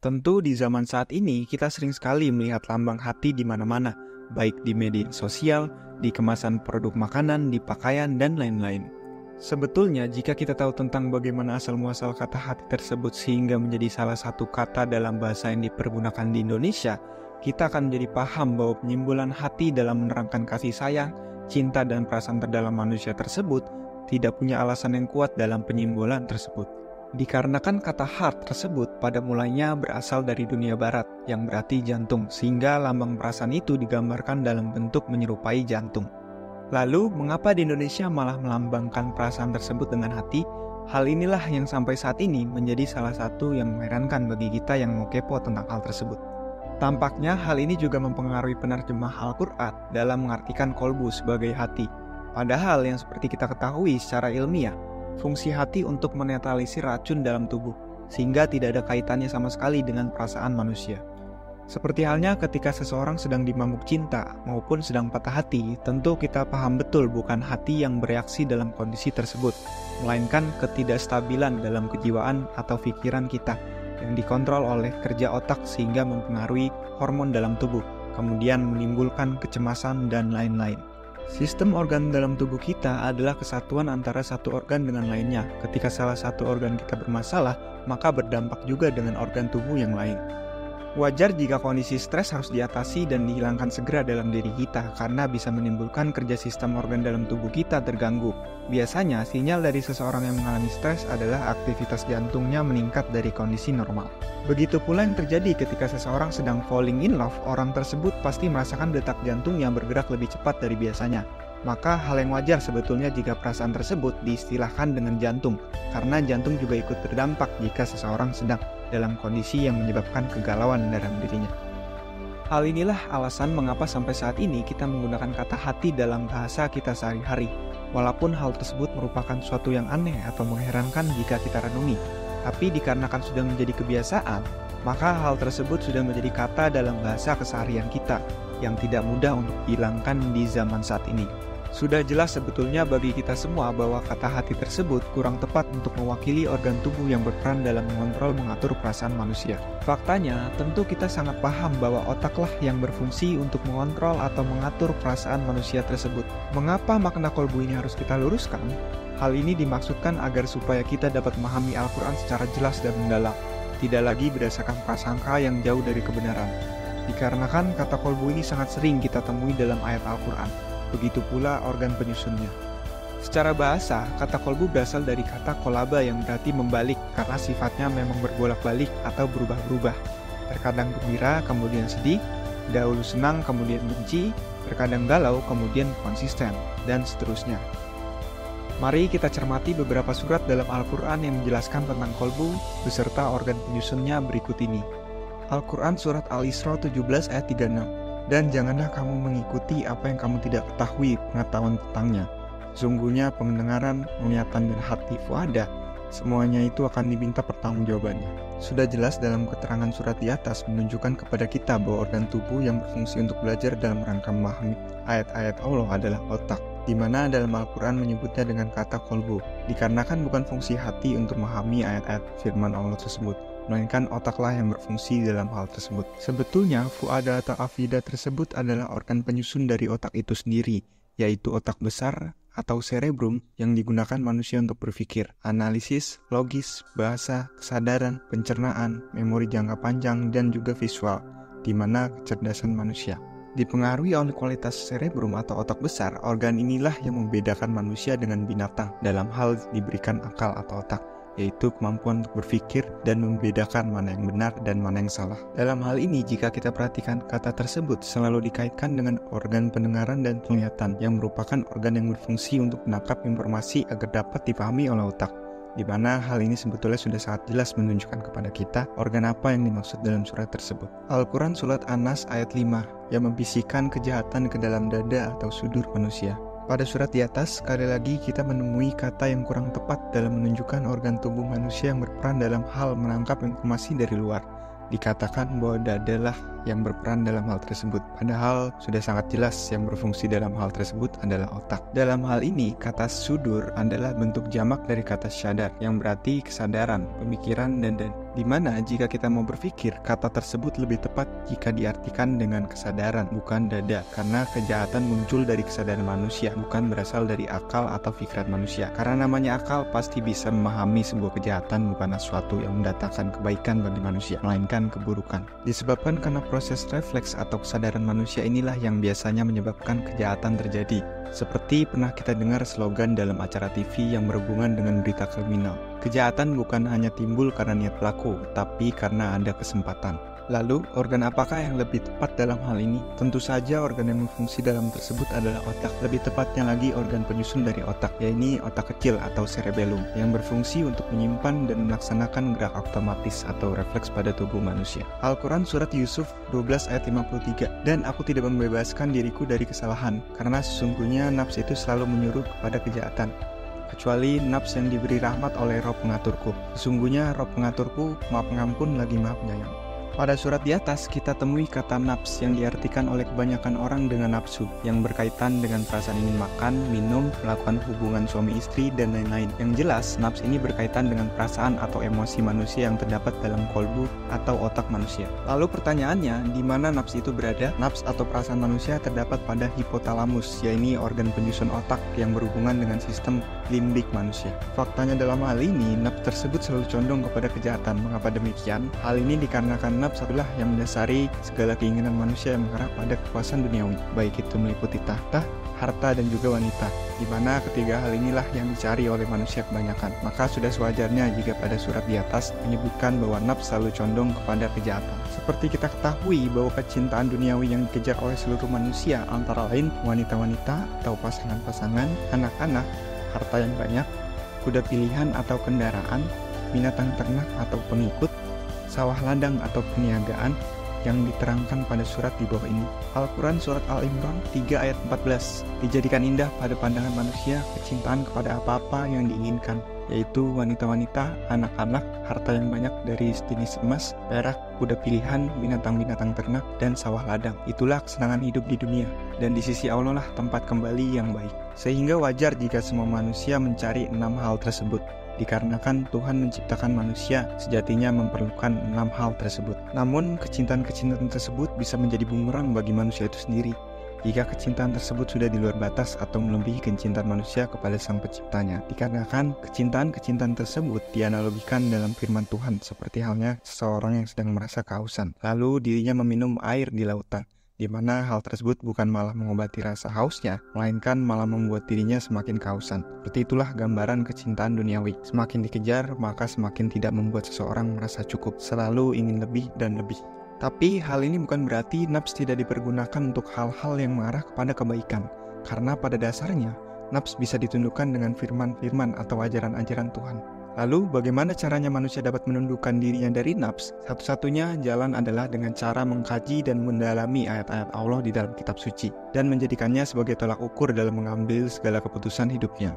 Tentu di zaman saat ini kita sering sekali melihat lambang hati di mana-mana, baik di media sosial, di kemasan produk makanan, di pakaian, dan lain-lain. Sebetulnya jika kita tahu tentang bagaimana asal-muasal kata hati tersebut sehingga menjadi salah satu kata dalam bahasa yang dipergunakan di Indonesia, kita akan menjadi paham bahwa penyimbolan hati dalam menerangkan kasih sayang, cinta, dan perasaan terdalam manusia tersebut tidak punya alasan yang kuat dalam penyimbolan tersebut. Dikarenakan kata heart tersebut pada mulanya berasal dari dunia barat yang berarti jantung, sehingga lambang perasaan itu digambarkan dalam bentuk menyerupai jantung. Lalu, mengapa di Indonesia malah melambangkan perasaan tersebut dengan hati? Hal inilah yang sampai saat ini menjadi salah satu yang mengherankan bagi kita yang mau kepo tentang hal tersebut. Tampaknya hal ini juga mempengaruhi penerjemah Al-Quran dalam mengartikan kolbu sebagai hati. Padahal yang seperti kita ketahui secara ilmiah, fungsi hati untuk menetralisir racun dalam tubuh, sehingga tidak ada kaitannya sama sekali dengan perasaan manusia. Seperti halnya ketika seseorang sedang dimabuk cinta maupun sedang patah hati, tentu kita paham betul bukan hati yang bereaksi dalam kondisi tersebut, melainkan ketidakstabilan dalam kejiwaan atau pikiran kita yang dikontrol oleh kerja otak sehingga mempengaruhi hormon dalam tubuh, kemudian menimbulkan kecemasan dan lain-lain. Sistem organ dalam tubuh kita adalah kesatuan antara satu organ dengan lainnya. Ketika salah satu organ kita bermasalah, maka berdampak juga dengan organ tubuh yang lain. Wajar jika kondisi stres harus diatasi dan dihilangkan segera dalam diri kita, karena bisa menimbulkan kerja sistem organ dalam tubuh kita terganggu. Biasanya, sinyal dari seseorang yang mengalami stres adalah aktivitas jantungnya meningkat dari kondisi normal. Begitu pula yang terjadi ketika seseorang sedang falling in love, orang tersebut pasti merasakan detak jantung yang bergerak lebih cepat dari biasanya. Maka hal yang wajar sebetulnya jika perasaan tersebut diistilahkan dengan jantung, karena jantung juga ikut terdampak jika seseorang sedang dalam kondisi yang menyebabkan kegalauan dalam dirinya. Hal inilah alasan mengapa sampai saat ini kita menggunakan kata hati dalam bahasa kita sehari-hari, walaupun hal tersebut merupakan suatu yang aneh atau mengherankan jika kita renungi. Tapi dikarenakan sudah menjadi kebiasaan, maka hal tersebut sudah menjadi kata dalam bahasa keseharian kita yang tidak mudah untuk dihilangkan di zaman saat ini. Sudah jelas sebetulnya bagi kita semua bahwa kata hati tersebut kurang tepat untuk mewakili organ tubuh yang berperan dalam mengatur perasaan manusia. Faktanya, tentu kita sangat paham bahwa otaklah yang berfungsi untuk mengontrol atau mengatur perasaan manusia tersebut. Mengapa makna kolbu ini harus kita luruskan? Hal ini dimaksudkan agar supaya kita dapat memahami Al-Quran secara jelas dan mendalam, tidak lagi berdasarkan prasangka yang jauh dari kebenaran. Dikarenakan kata kolbu ini sangat sering kita temui dalam ayat Al-Quran. Begitu pula organ penyusunnya. Secara bahasa, kata kolbu berasal dari kata kolaba yang berarti membalik karena sifatnya memang berbolak-balik atau berubah-ubah. Terkadang gembira, kemudian sedih, dahulu senang, kemudian benci, terkadang galau, kemudian konsisten, dan seterusnya. Mari kita cermati beberapa surat dalam Al-Quran yang menjelaskan tentang kolbu beserta organ penyusunnya berikut ini. Al-Quran Surat Al-Isra 17 ayat 36. Dan janganlah kamu mengikuti apa yang kamu tidak ketahui pengetahuan tentangnya. Sungguhnya pendengaran, penglihatan, dan hati fuada, semuanya itu akan diminta pertanggungjawabannya. Sudah jelas dalam keterangan surat di atas menunjukkan kepada kita bahwa organ tubuh yang berfungsi untuk belajar dalam rangka memahami ayat-ayat Allah adalah otak, di mana dalam Al-Quran menyebutnya dengan kata kolbu, dikarenakan bukan fungsi hati untuk memahami ayat-ayat firman Allah tersebut, melainkan otaklah yang berfungsi dalam hal tersebut. Sebetulnya, fuada atau afida tersebut adalah organ penyusun dari otak itu sendiri, yaitu otak besar atau cerebrum yang digunakan manusia untuk berpikir, analisis, logis, bahasa, kesadaran, pencernaan, memori jangka panjang, dan juga visual, di mana kecerdasan manusia dipengaruhi oleh kualitas cerebrum atau otak besar. Organ inilah yang membedakan manusia dengan binatang dalam hal diberikan akal atau otak, yaitu kemampuan untuk berpikir dan membedakan mana yang benar dan mana yang salah. Dalam hal ini, jika kita perhatikan, kata tersebut selalu dikaitkan dengan organ pendengaran dan penglihatan yang merupakan organ yang berfungsi untuk menangkap informasi agar dapat dipahami oleh otak, di mana hal ini sebetulnya sudah sangat jelas menunjukkan kepada kita organ apa yang dimaksud dalam surat tersebut. Al-Quran Surat An-Nas ayat 5 yang membisikkan kejahatan ke dalam dada atau sudur manusia. Pada surat di atas, sekali lagi kita menemui kata yang kurang tepat dalam menunjukkan organ tubuh manusia yang berperan dalam hal menangkap informasi dari luar. Dikatakan bahwa dadalah yang berperan dalam hal tersebut. Padahal sudah sangat jelas yang berfungsi dalam hal tersebut adalah otak. Dalam hal ini, kata sudur adalah bentuk jamak dari kata syadar, yang berarti kesadaran, pemikiran, dan di mana jika kita mau berpikir, kata tersebut lebih tepat jika diartikan dengan kesadaran, bukan dada, karena kejahatan muncul dari kesadaran manusia, bukan berasal dari akal atau pikiran manusia. Karena namanya akal pasti bisa memahami sebuah kejahatan bukanlah suatu yang mendatangkan kebaikan bagi manusia, melainkan keburukan. Disebabkan karena proses refleks atau kesadaran manusia inilah yang biasanya menyebabkan kejahatan terjadi. Seperti pernah kita dengar slogan dalam acara TV yang berhubungan dengan berita kriminal. Kejahatan bukan hanya timbul karena niat pelaku, tapi karena ada kesempatan. Lalu, organ apakah yang lebih tepat dalam hal ini? Tentu saja organ yang berfungsi dalam tersebut adalah otak. Lebih tepatnya lagi organ penyusun dari otak, yaitu otak kecil atau cerebellum, yang berfungsi untuk menyimpan dan melaksanakan gerak otomatis atau refleks pada tubuh manusia. Al-Quran Surat Yusuf 12 ayat 53, dan aku tidak membebaskan diriku dari kesalahan, karena sesungguhnya nafsu itu selalu menyuruh kepada kejahatan. Kecuali nafs yang diberi rahmat oleh Roh pengaturku. Sesungguhnya Roh pengaturku maha pengampun lagi maha penyayang. Pada surat di atas kita temui kata nafs yang diartikan oleh kebanyakan orang dengan nafsu, yang berkaitan dengan perasaan ingin makan, minum, melakukan hubungan suami istri, dan lain-lain. Yang jelas, nafs ini berkaitan dengan perasaan atau emosi manusia yang terdapat dalam kolbu atau otak manusia. Lalu pertanyaannya, di mana nafs itu berada? Nafs atau perasaan manusia terdapat pada hipotalamus, yaitu organ penyusun otak yang berhubungan dengan sistem limbik manusia. Faktanya dalam hal ini, nafs tersebut selalu condong kepada kejahatan. Mengapa demikian? Hal ini dikarenakan nafs adalah yang mendasari segala keinginan manusia yang mengarah pada kepuasan duniawi, baik itu meliputi tahta, harta, dan juga wanita, di mana ketiga hal inilah yang dicari oleh manusia kebanyakan. Maka sudah sewajarnya jika pada surat di atas menyebutkan bahwa nafs selalu condong kepada kejahatan. Seperti kita ketahui bahwa kecintaan duniawi yang dikejar oleh seluruh manusia antara lain wanita-wanita atau pasangan-pasangan, anak-anak, harta yang banyak, kuda pilihan atau kendaraan, binatang ternak atau pengikut, sawah ladang atau perniagaan yang diterangkan pada surat di bawah ini. Al-Quran Surat Al-Imran 3 ayat 14, dijadikan indah pada pandangan manusia kecintaan kepada apa-apa yang diinginkan, yaitu wanita-wanita, anak-anak, harta yang banyak dari jenis emas, perak, kuda pilihan, binatang-binatang ternak, dan sawah ladang. Itulah kesenangan hidup di dunia, dan di sisi Allah lah tempat kembali yang baik. Sehingga wajar jika semua manusia mencari 6 hal tersebut, dikarenakan Tuhan menciptakan manusia sejatinya memerlukan 6 hal tersebut. Namun, kecintaan-kecintaan tersebut bisa menjadi bumerang bagi manusia itu sendiri, jika kecintaan tersebut sudah di luar batas atau melebihi kecintaan manusia kepada Sang Penciptanya. Dikarenakan kecintaan-kecintaan tersebut dianalogikan dalam firman Tuhan, seperti halnya seseorang yang sedang merasa kehausan, lalu dirinya meminum air di lautan, di mana hal tersebut bukan malah mengobati rasa hausnya, melainkan malah membuat dirinya semakin kehausan. Seperti itulah gambaran kecintaan duniawi. Semakin dikejar, maka semakin tidak membuat seseorang merasa cukup, selalu ingin lebih dan lebih. Tapi hal ini bukan berarti nafs tidak dipergunakan untuk hal-hal yang mengarah kepada kebaikan, karena pada dasarnya, nafs bisa ditundukkan dengan firman-firman atau ajaran-ajaran Tuhan. Lalu, bagaimana caranya manusia dapat menundukkan dirinya dari nafs? Satu-satunya jalan adalah dengan cara mengkaji dan mendalami ayat-ayat Allah di dalam kitab suci, dan menjadikannya sebagai tolak ukur dalam mengambil segala keputusan hidupnya.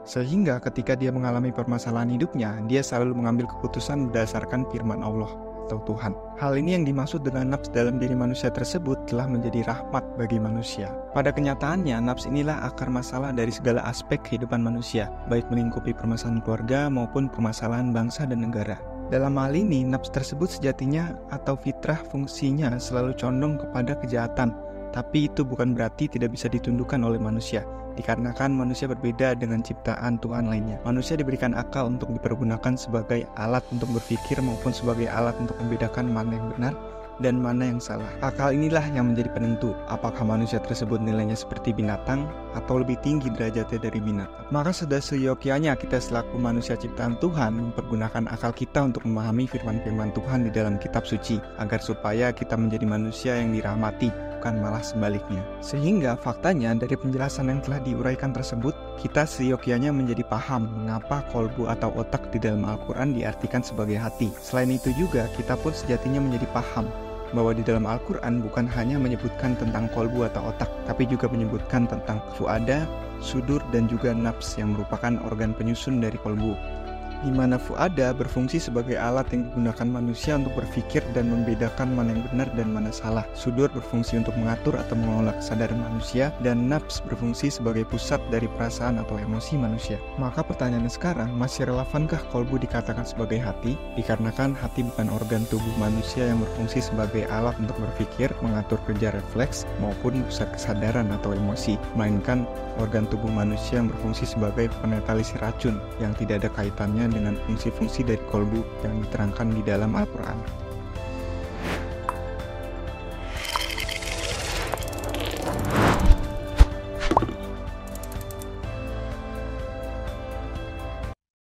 Sehingga ketika dia mengalami permasalahan hidupnya, dia selalu mengambil keputusan berdasarkan firman Allah atau Tuhan. Hal ini yang dimaksud dengan nafs dalam diri manusia tersebut telah menjadi rahmat bagi manusia. Pada kenyataannya, nafs inilah akar masalah dari segala aspek kehidupan manusia, baik melingkupi permasalahan keluarga maupun permasalahan bangsa dan negara. Dalam hal ini, nafs tersebut sejatinya atau fitrah fungsinya selalu condong kepada kejahatan, tapi itu bukan berarti tidak bisa ditundukkan oleh manusia. Dikarenakan manusia berbeda dengan ciptaan Tuhan lainnya. Manusia diberikan akal untuk dipergunakan sebagai alat untuk berpikir maupun sebagai alat untuk membedakan mana yang benar dan mana yang salah. Akal inilah yang menjadi penentu apakah manusia tersebut nilainya seperti binatang atau lebih tinggi derajatnya dari binatang. Maka sudah seyogyanya kita selaku manusia ciptaan Tuhan mempergunakan akal kita untuk memahami firman-firman Tuhan di dalam kitab suci, agar supaya kita menjadi manusia yang dirahmati, bukan malah sebaliknya. Sehingga faktanya dari penjelasan yang telah diuraikan tersebut, kita seyogyanya menjadi paham mengapa kolbu atau otak di dalam Al-Quran diartikan sebagai hati. Selain itu juga, kita pun sejatinya menjadi paham bahwa di dalam Al-Quran bukan hanya menyebutkan tentang kolbu atau otak, tapi juga menyebutkan tentang fuada, sudur, dan juga nafs yang merupakan organ penyusun dari kolbu. di mana fuada berfungsi sebagai alat yang digunakan manusia untuk berpikir dan membedakan mana yang benar dan mana salah. Sudur berfungsi untuk mengatur atau mengelola kesadaran manusia, dan nafs berfungsi sebagai pusat dari perasaan atau emosi manusia. Maka pertanyaannya sekarang, masih relevankah kolbu dikatakan sebagai hati? Dikarenakan hati bukan organ tubuh manusia yang berfungsi sebagai alat untuk berpikir, mengatur kerja refleks, maupun pusat kesadaran atau emosi, melainkan organ tubuh manusia yang berfungsi sebagai penetralisir racun yang tidak ada kaitannya dengan fungsi-fungsi dari kolbu yang diterangkan di dalam Al-Quran.